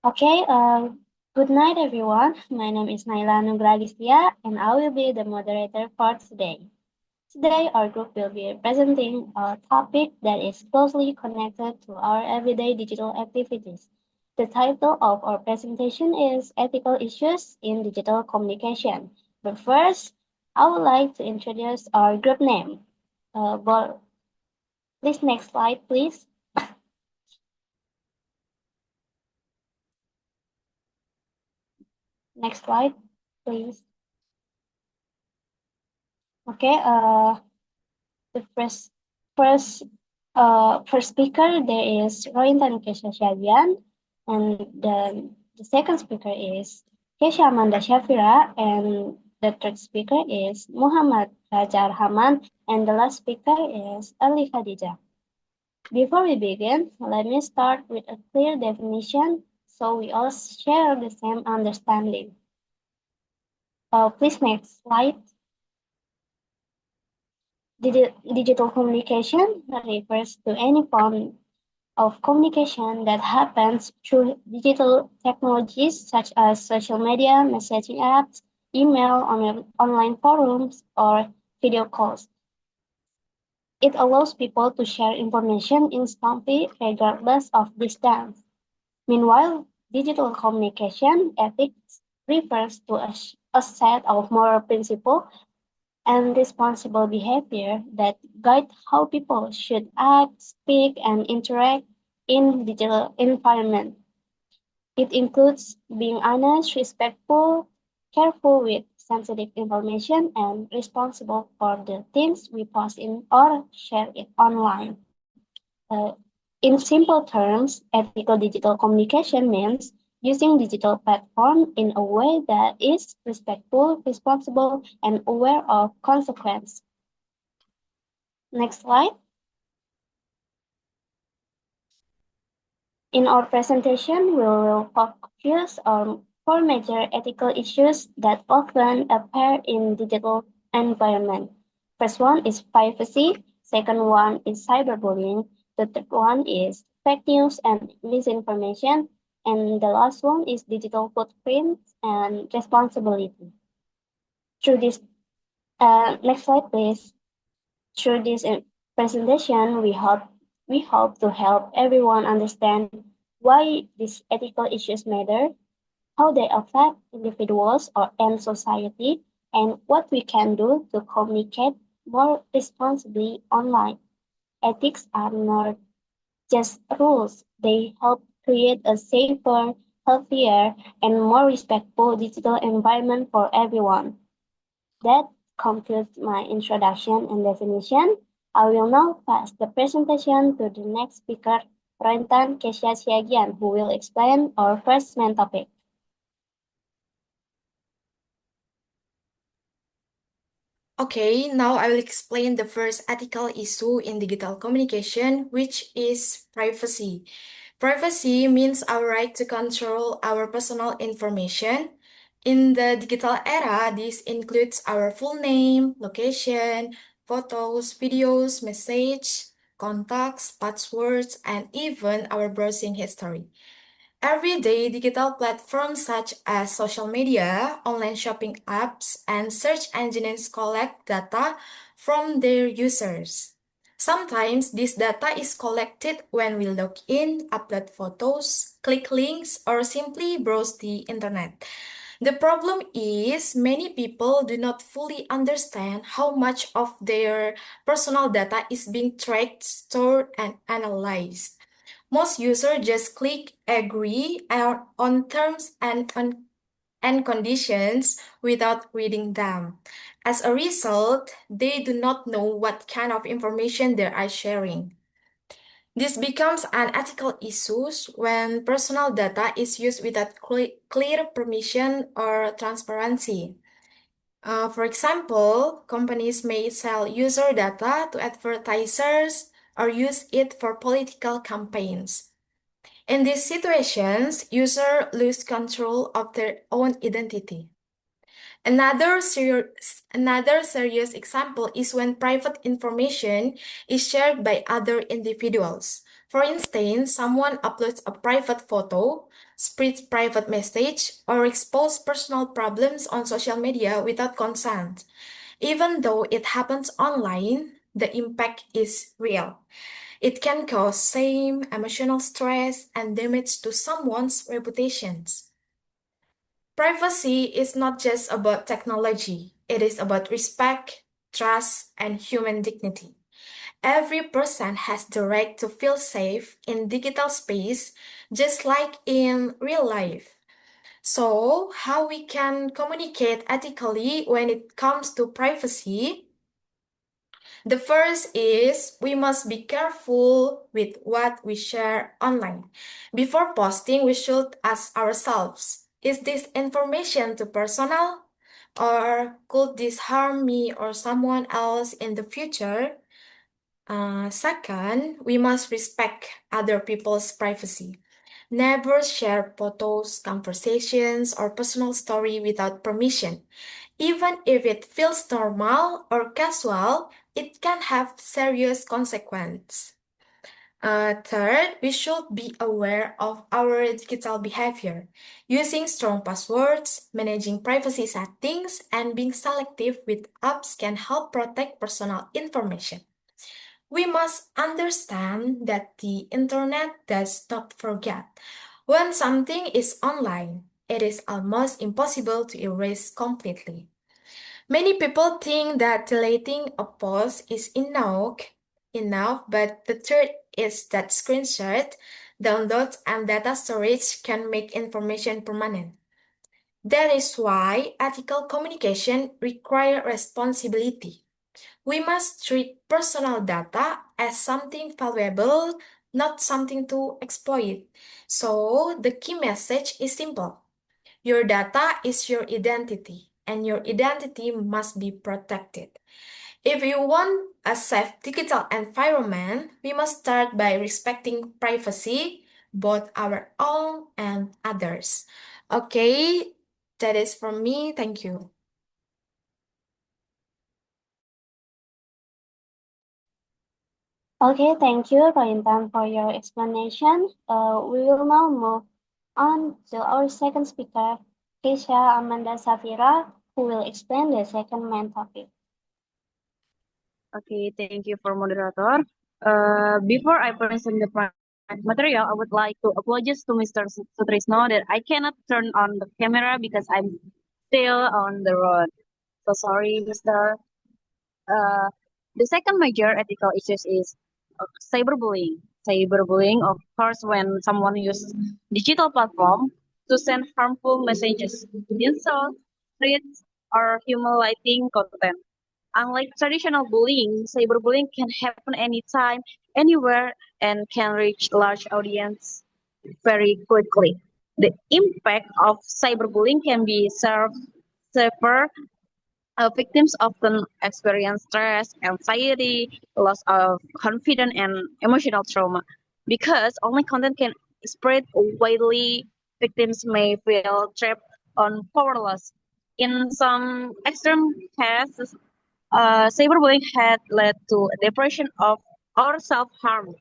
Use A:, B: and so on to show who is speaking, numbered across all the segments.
A: Okay, good night, everyone. My name is Naila Nugragistia, and I will be the moderator for today. Today, our group will be presenting a topic that is closely connected to our everyday digital activities. The title of our presentation is Ethical Issues in Digital Communication. But first, I would like to introduce our group name. But please, next slide, please. Next slide, please. Okay, the first first speaker there is Rointan Kesha Shabian, and the second speaker is Kesha Amanda Shafira, and the third speaker is Muhammad Raja Arhaman, and the last speaker is Ali Khadija. Before we begin, let me start with a clear definition so we all share the same understanding. Please next slide. Digital communication refers to any form of communication that happens through digital technologies such as social media, messaging apps, email, online forums, or video calls. It allows people to share information instantly regardless of distance. Meanwhile, digital communication ethics refers to a set of moral principles and responsible behavior that guide how people should act, speak, and interact in digital environment. It includes being honest, respectful, careful with sensitive information, and responsible for the things we post in or share it online. In simple terms, ethical digital communication means using digital platform in a way that is respectful, responsible, and aware of consequence. Next slide. In our presentation, we will focus on four major ethical issues that often appear in digital environment. First one is privacy, second one is cyberbullying, the third one is fake news and misinformation, and the last one is digital footprint and responsibility. Through this, next slide, please. Through this presentation, we hope to help everyone understand why these ethical issues matter, how they affect individuals or and society, and what we can do to communicate more responsibly online. Ethics are not just rules, they help create a safer, healthier, and more respectful digital environment for everyone. That concludes my introduction and definition. I will now pass the presentation to the next speaker, Rentan Kesha Siagian, who will explain our first main topic.
B: Okay, now I will explain the first ethical issue in digital communication, which is privacy. Privacy means our right to control our personal information. In the digital era, this includes our full name, location, photos, videos, message, contacts, passwords, and even our browsing history. Everyday digital platforms such as social media, online shopping apps, and search engines collect data from their users. Sometimes this data is collected when we log in, upload photos, click links, or simply browse the internet. The problem is many people do not fully understand how much of their personal data is being tracked, stored, and analyzed. Most users just click agree on terms and conditions without reading them. As a result, they do not know what kind of information they are sharing. This becomes an ethical issue when personal data is used without clear permission or transparency. For example, companies may sell user data to advertisers or use it for political campaigns. In these situations, users lose control of their own identity. Another serious example is when private information is shared by other individuals. For instance, someone uploads a private photo, spreads private message, or exposes personal problems on social media without consent. Even though it happens online, the impact is real. It can cause shame, emotional stress, and damage to someone's reputations. Privacy is not just about technology, it is about respect, trust, and human dignity. Every person has the right to feel safe in digital space, just like in real life. So, how we can communicate ethically when it comes to privacy? The first is we must be careful with what we share online. Before posting, we should ask ourselves, is this information too personal? Or could this harm me or someone else in the future? Second, we must respect other people's privacy. Never share photos, conversations, or personal story without permission. Even if it feels normal or casual, it can have serious consequences. Third, we should be aware of our digital behavior. Using strong passwords, managing privacy settings, and being selective with apps can help protect personal information. We must understand that the internet does not forget. When something is online, it is almost impossible to erase completely. Many people think that deleting a post is enough, but the truth is that screenshot, downloads, and data storage can make information permanent. That is why ethical communication requires responsibility. We must treat personal data as something valuable, not something to exploit. So, the key message is simple. Your data is your identity, and your identity must be protected. If we want a safe digital environment, we must start by respecting privacy, both our own and others. Okay, that is from me. Thank you.
A: Okay, thank you, Rointan, for your explanation. We will now move on to our second speaker, Keisha Amanda Safira, who will explain the second main topic.
C: Okay, thank you for moderator. Before I present the material, I would like to apologize to Mr. Sutrisno that I cannot turn on the camera because I'm still on the road. So sorry, Mr. Uh, the second major ethical issues is cyberbullying. Cyberbullying occurs when someone uses digital platform to send harmful messages, insults, threats, or humiliating content. Unlike traditional bullying, cyberbullying can happen anytime, anywhere, and can reach large audience very quickly. The impact of cyberbullying can be severe. Victims often experience stress, anxiety, loss of confidence, and emotional trauma. Because online content can spread widely, victims may feel trapped or powerless. In some extreme cases, cyberbullying had led to depression of or self-harm.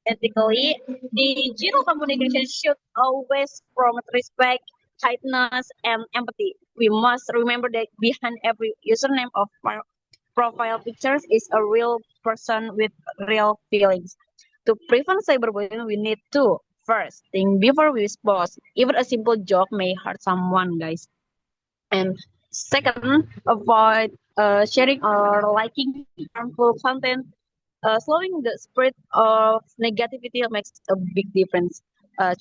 C: Ethically, digital communication should always promote respect, kindness, and empathy. We must remember that behind every username of profile pictures is a real person with real feelings. To prevent cyberbullying, we need to first think before we post. Even a simple joke may hurt someone, guys. And second, avoid sharing or liking harmful content. Slowing the spread of negativity makes a big difference.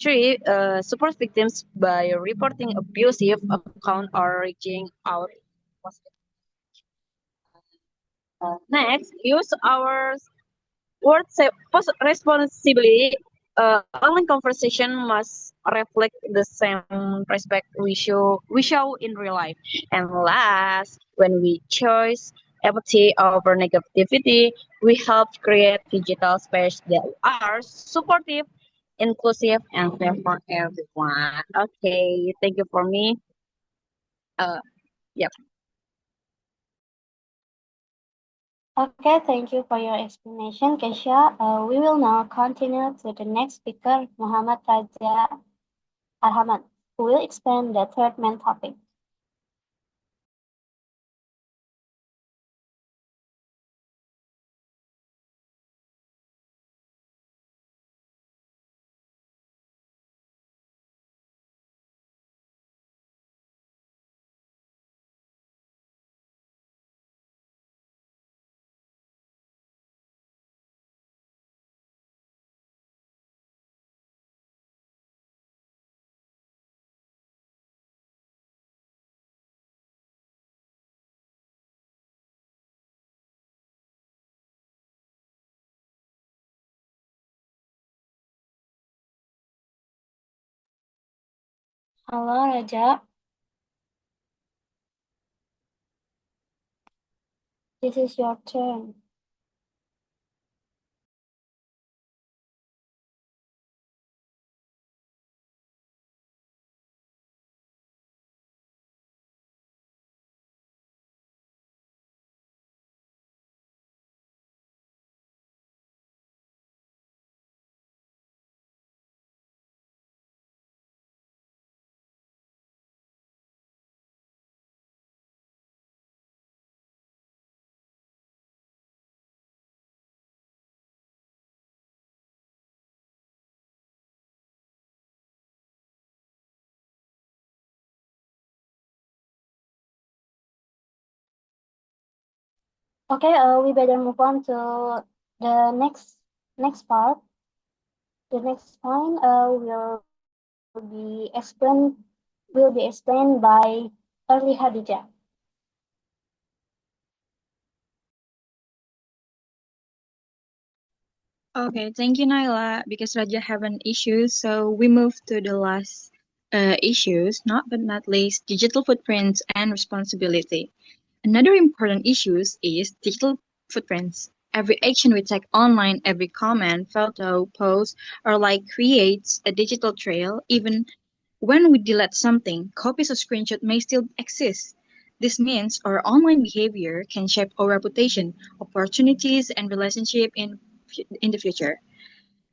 C: Three, support victims by reporting abusive account or reaching out. Next, use our words responsibly. Online conversation must reflect the same respect we show in real life. And last, when we choose empathy over negativity, we help create digital space that are supportive, inclusive, and fair for everyone. Okay, thank you for me. Uh, yeah.
A: Okay, thank you for your explanation, Kesha. We will now continue to the next speaker, Muhammad Raja Arhaman, who will explain the third main topic. Halo Raja, this is your turn. Okay, we better move on to the next part. The next point will be explained by Early Hadijah.
D: Okay, thank you, Naila. Because Raja have an issue, so we move to the last issues, not but not least, digital footprints and responsibility. Another important issue is digital footprints. Every action we take online, every comment, photo, post, or like creates a digital trail. Even when we delete something, copies of screenshot may still exist. This means our online behavior can shape our reputation, opportunities, and relationship in the future.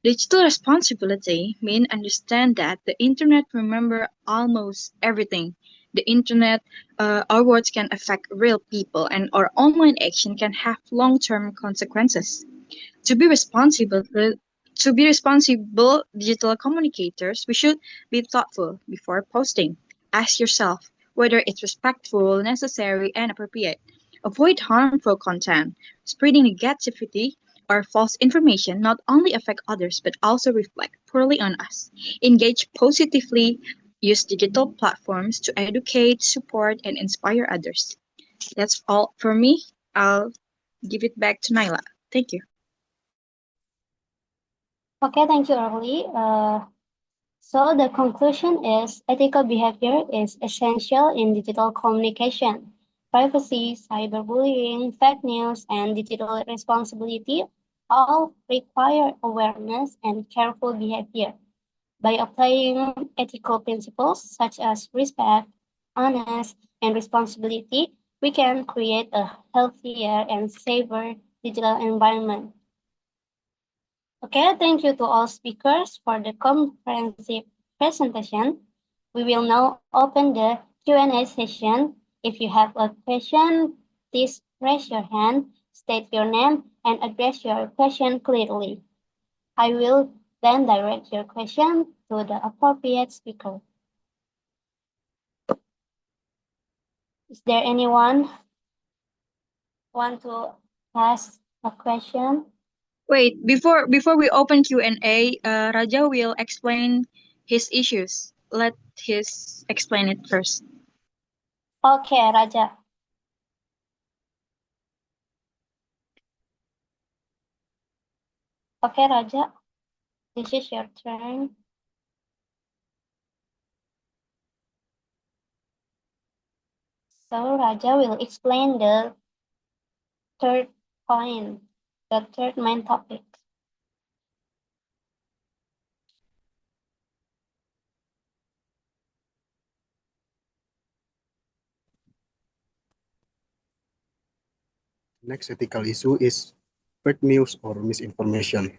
D: Digital responsibility means understand that the internet remember almost everything. The internet, our words can affect real people, and our online action can have long-term consequences. To be responsible, to be responsible digital communicators, we should be thoughtful before posting. Ask yourself whether it's respectful, necessary, and appropriate. Avoid harmful content. Spreading negativity or false information not only affect others but also reflect poorly on us. Engage positively. Use digital platforms to educate, support, and inspire others. That's all for me. I'll give it back to Naila. Thank you.
A: Okay, thank you, Early. So the conclusion is ethical behavior is essential in digital communication. Privacy, cyberbullying, fake news, and digital responsibility all require awareness and careful behavior. By applying ethical principles such as respect, honest, and responsibility, we can create a healthier and safer digital environment. Okay, thank you to all speakers for the comprehensive presentation. We will now open the Q&A session. If you have a question, please raise your hand, state your name, and address your question clearly. I will then direct your question to the appropriate speaker. Is there anyone want to ask a question?
D: Wait, before we open Q&A, Raja will explain his issues. Let his explain it first.
A: Okay, Raja. Okay, Raja, this is your turn. So Raja will explain the third point, the third main topic.
E: Next ethical issue is fake news or misinformation,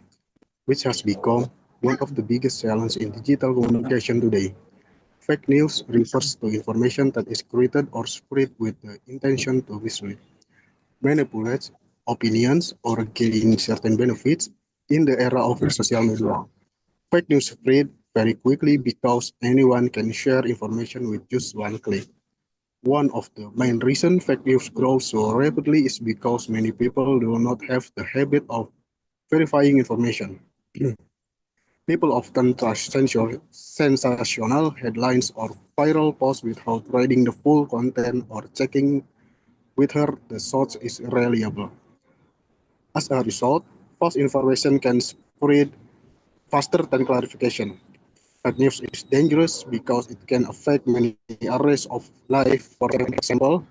E: which has become one of the biggest challenges in digital communication today. Fake news refers to information that is created or spread with the intention to mislead, manipulate opinions, or gain certain benefits. In the era of social media, fake news spread very quickly because anyone can share information with just one click. One of the main reasons fake news grows so rapidly is because many people do not have the habit of verifying information. People often trust sensational headlines or viral posts without reading the full content or checking whether the source is reliable. As a result, false information can spread faster than clarification. Fake news is dangerous because it can affect many areas of life. For example,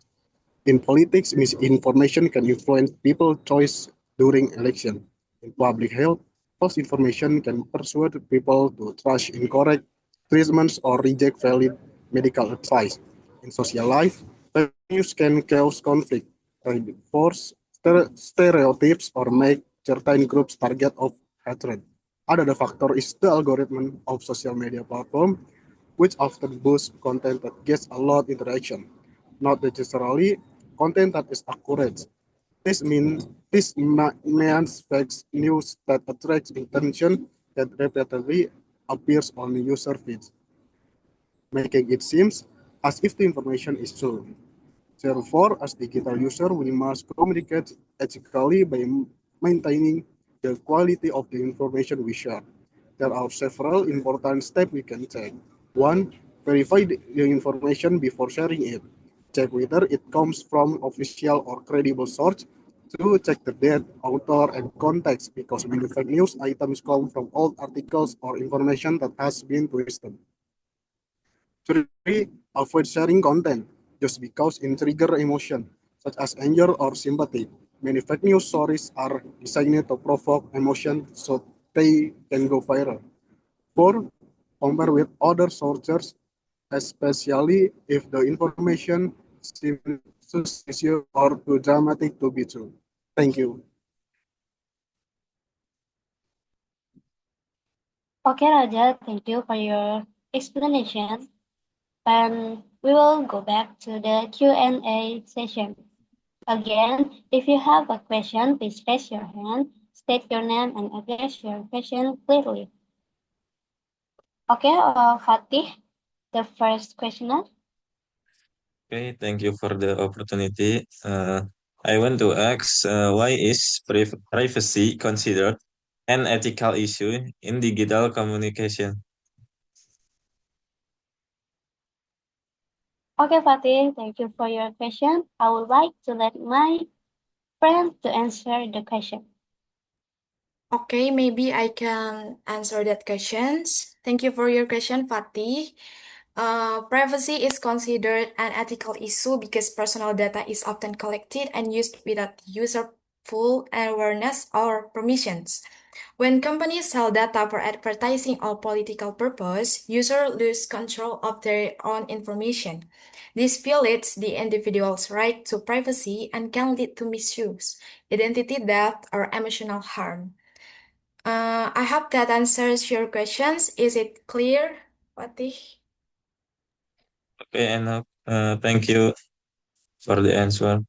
E: in politics, misinformation can influence people's choice during election. In public health, false information can persuade people to trust incorrect treatments or reject valid medical advice. In social life, fake news can cause conflict, reinforce stereotypes, or make certain groups target of hatred. Another factor is the algorithm of social media platform, which often boosts content that gets a lot of interaction, not necessarily content that is accurate. This means fake news that attracts attention that repeatedly appears on user feeds, making it seem as if the information is true. Therefore, as digital user, we must communicate ethically by maintaining the quality of the information we share. There are several important steps we can take. One, verify the information before sharing it. Check whether it comes from official or credible source. Two, check the date, author, and context because many fake news items come from old articles or information that has been twisted. Three, avoid sharing content just because it triggers emotion, such as anger or sympathy. Many fake news stories are designed to provoke emotion so they can go viral. Four, compare with other sources, especially if the information seems suspicious or too dramatic to be true. Thank you.
A: Okay, Raja, thank you for your explanation. And we will go back to the Q&A session. Again, if you have a question, please raise your hand, state your name, and address your question clearly. Okay, Fatih, the first questioner.
F: Okay, thank you for the opportunity. I want to ask, why is privacy considered an ethical issue in digital communication?
A: Okay, Fatih, thank you for your question. I would like to let my friend to answer the question.
B: Okay, maybe I can answer that questions. Thank you for your question, Fatih. Privacy is considered an ethical issue because personal data is often collected and used without user full awareness or permissions. When companies sell data for advertising or political purpose, users lose control of their own information. This violates the individual's right to privacy and can lead to misuse, identity theft, or emotional harm. I hope that answers your questions. Is it clear, Fatih?
F: Okay, enough. Thank you for the answer.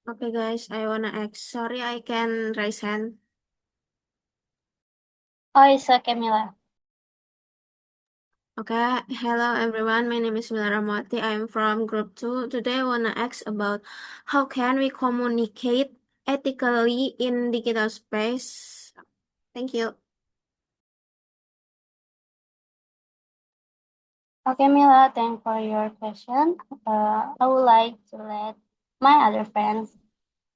G: Okay, guys, I wanna ask. Sorry, I can raise hand.
A: Oh, it's okay, Mila.
G: Okay, hello everyone. My name is Mila Ramwati. I'm from Group 2. Today I wanna ask about how can we communicate ethically in digital space. Thank you.
A: Okay, Mila, thanks for your question. I would like to let my other friends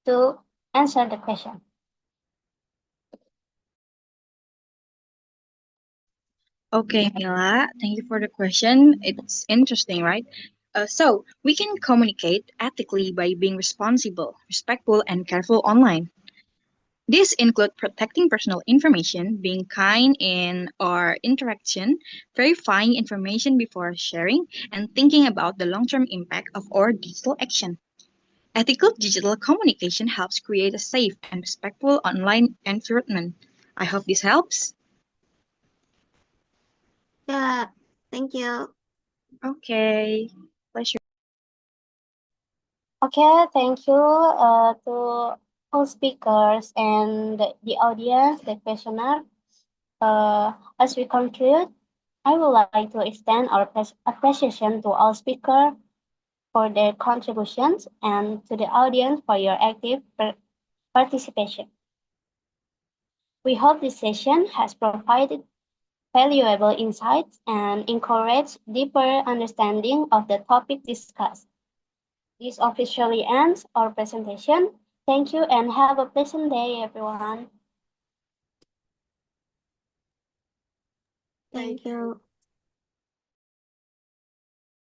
A: to answer the question.
D: Okay, Mila, thank you for the question. It's interesting, right? So, we can communicate ethically by being responsible, respectful, and careful online. These include protecting personal information, being kind in our interaction, verifying information before sharing, and thinking about the long term impact of our digital action. Ethical digital communication helps create a safe and respectful online environment. I hope this helps.
G: Yeah, thank you.
D: Okay, pleasure.
A: Okay, thank you to all speakers and the audience, the questioner. As we conclude, I would like to extend our appreciation to all speakers for their contributions and to the audience for your active participation. We hope this session has provided valuable insights and encouraged deeper understanding of the topic discussed. This officially ends our presentation. Thank you and have a pleasant day, everyone.
G: Thank you.